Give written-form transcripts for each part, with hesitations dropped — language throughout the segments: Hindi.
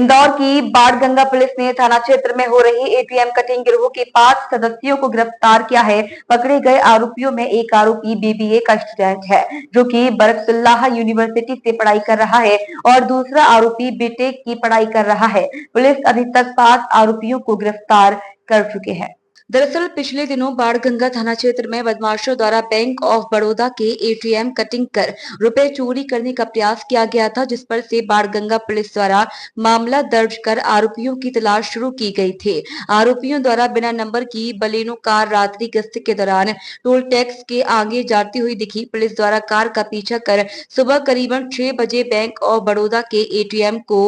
इंदौर की बाणगंगा पुलिस ने थाना क्षेत्र में हो रही एटीएम कटिंग गिरोह के 5 सदस्यों को गिरफ्तार किया है। पकड़े गए आरोपियों में एक आरोपी बीबीए का स्टूडेंट है, जो कि बरकतुल्लाह यूनिवर्सिटी से पढ़ाई कर रहा है और दूसरा आरोपी बीटेक की पढ़ाई कर रहा है। पुलिस अभी तक 5 आरोपियों को गिरफ्तार कर चुके हैं। दरअसल पिछले दिनों बाणगंगा थाना क्षेत्र में बदमाशों द्वारा बैंक ऑफ बड़ौदा के एटीएम कटिंग कर रुपए चोरी करने का प्रयास किया गया था, जिस पर से बाणगंगा पुलिस द्वारा मामला दर्ज कर आरोपियों की तलाश शुरू की गई थी। आरोपियों द्वारा बिना नंबर की बलेनो कार रात्रि गश्त के दौरान टोल टैक्स के आगे जाती हुई दिखी। पुलिस द्वारा कार का पीछा कर सुबह करीबन 6 बजे बैंक ऑफ बड़ौदा के एटीएम को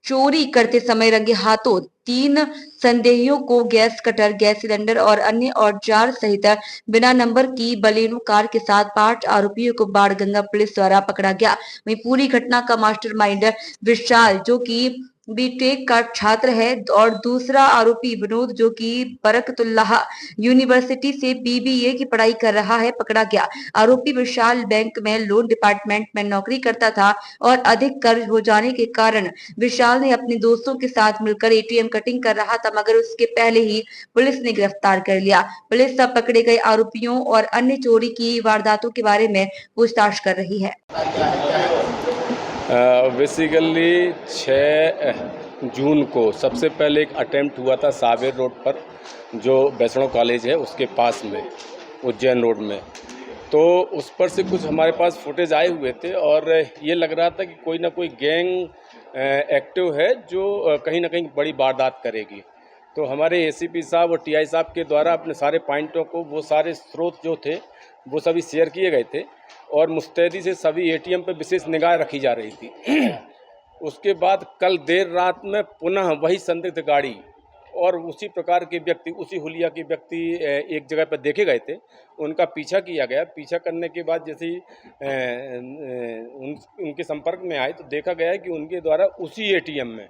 चोरी करते समय रंगे हाथों 3 संदेहियों को गैस कटर, गैस सिलेंडर और अन्य औजार सहित बिना नंबर की बलेनो कार के साथ 5 आरोपियों को बाणगंगा पुलिस द्वारा पकड़ा गया। वहीं पूरी घटना का मास्टरमाइंड विशाल, जो कि बीटेक का छात्र है, और दूसरा आरोपी विनोद, जो कि बरकतुल्लाह यूनिवर्सिटी से बीबीए की पढ़ाई कर रहा है, पकड़ा गया। आरोपी विशाल बैंक में लोन डिपार्टमेंट में नौकरी करता था और अधिक कर्ज हो जाने के कारण विशाल ने अपने दोस्तों के साथ मिलकर एटीएम कटिंग कर रहा था, मगर उसके पहले ही पुलिस ने गिरफ्तार कर लिया। पुलिस सब पकड़े गए आरोपियों और अन्य चोरी की वारदातों के बारे में पूछताछ कर रही है। बेसिकली 6 जून को सबसे पहले एक अटेम्प्ट हुआ था सावेर रोड पर, जो वैष्णव कॉलेज है उसके पास में, उज्जैन रोड में। तो उस पर से कुछ हमारे पास फुटेज आए हुए थे और ये लग रहा था कि कोई ना कोई गैंग एक्टिव है जो कहीं ना कहीं बड़ी वारदात करेगी। तो हमारे एसीपी साहब और टीआई साहब के द्वारा अपने सारे पॉइंटों को, वो सारे स्रोत जो थे वो सभी शेयर किए गए थे और मुस्तैदी से सभी एटीएम पर विशेष निगाह रखी जा रही थी। उसके बाद कल देर रात में पुनः वही संदिग्ध गाड़ी और उसी प्रकार के व्यक्ति, उसी हुलिया के व्यक्ति एक जगह पर देखे गए थे। उनका पीछा किया गया। पीछा करने के बाद जैसे ही उनके संपर्क में आए तो देखा गया कि उनके द्वारा उसी एटीएम में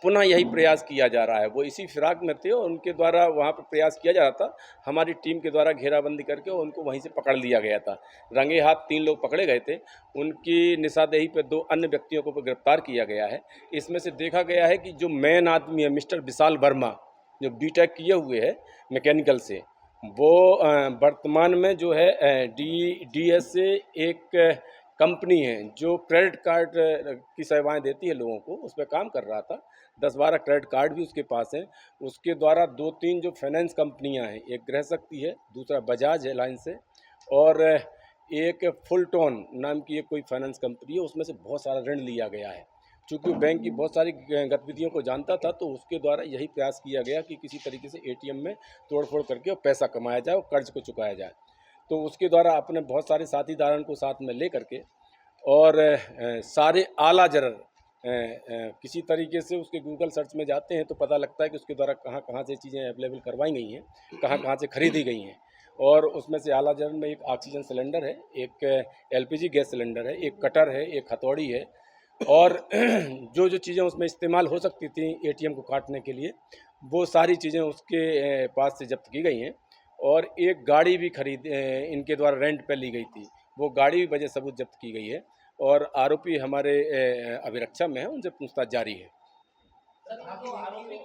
पुनः यही प्रयास किया जा रहा है। वो इसी फिराक में थे और उनके द्वारा वहाँ पर प्रयास किया जा रहा था। हमारी टीम के द्वारा घेराबंदी करके उनको वहीं से पकड़ लिया गया था। रंगे हाथ 3 लोग पकड़े गए थे। उनकी निशानदेही पर 2 अन्य व्यक्तियों को गिरफ्तार किया गया है। इसमें से देखा गया है कि जो मेन आदमी है मिस्टर विशाल वर्मा, जो बीटेक किए हुए है मैकेनिकल से, वो वर्तमान में जो है डीएस से एक कंपनी है जो क्रेडिट कार्ड की सेवाएं देती है लोगों को, उस पर काम कर रहा था। 10-12 क्रेडिट कार्ड भी उसके पास हैं। उसके द्वारा 2-3 जो फाइनेंस कंपनियां हैं, एक गृह शक्ति है, दूसरा बजाज है लाइन से, और एक फुलटोन नाम की एक कोई फाइनेंस कंपनी है, उसमें से बहुत सारा ऋण लिया गया है। चूँकि वो बैंक की बहुत सारी गतिविधियों को जानता था, तो उसके द्वारा यही प्रयास किया गया कि किसी तरीके से एटीएम में तोड़फोड़ करके और पैसा कमाया जाए और कर्ज को चुकाया जाए। तो उसके द्वारा अपने बहुत सारे साथीदारों को साथ में ले करके और सारे आला जरर किसी तरीके से उसके गूगल सर्च में जाते हैं तो पता लगता है कि उसके द्वारा कहाँ कहाँ से चीज़ें अवेलेबल करवाई गई हैं, कहाँ कहाँ से खरीदी गई हैं। और उसमें से आला जरर में एक ऑक्सीजन सिलेंडर है, एक एलपीजी गैस सिलेंडर है, एक कटर है, एक हथौड़ी है, और जो जो चीज़ें उसमें इस्तेमाल हो सकती थी एटीएम को काटने के लिए, वो सारी चीज़ें उसके पास से जब्त की गई हैं। और एक गाड़ी भी इनके द्वारा रेंट पे ली गई थी, वो गाड़ी भी वजह सबूत जब्त की गई है और आरोपी हमारे अभिरक्षा में है, उनसे पूछताछ जारी है।